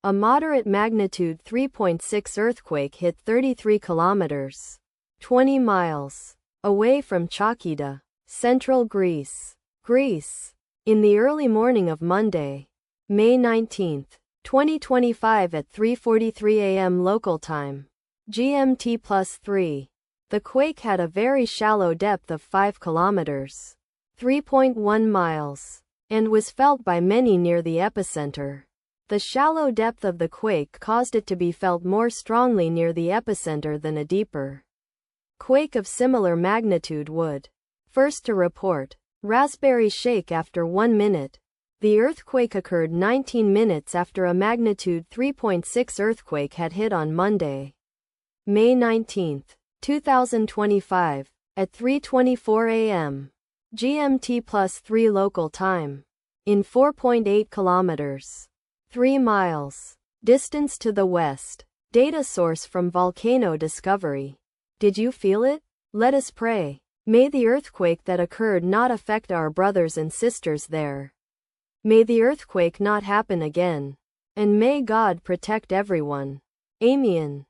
A moderate magnitude 3.6 earthquake hit 33 kilometers, 20 miles, away from Chalkida, central Greece. In the early morning of Monday, May 19, 2025 at 3:43 a.m. local time, GMT+3, the quake had a very shallow depth of 5 kilometers, 3.1 miles, and was felt by many near the epicenter. The shallow depth of the quake caused it to be felt more strongly near the epicenter than a deeper quake of similar magnitude would. First to report, Raspberry shake after 1 minute. The earthquake occurred 19 minutes after a magnitude 3.6 earthquake had hit on Monday, May 19, 2025, at 3:24 a.m. GMT+3 local time, in 4.8 kilometers, 3 miles, distance to the west. Data source from Volcano Discovery. Did you feel it? Let us pray. May the earthquake that occurred not affect our brothers and sisters there. May the earthquake not happen again. And may God protect everyone. Amen.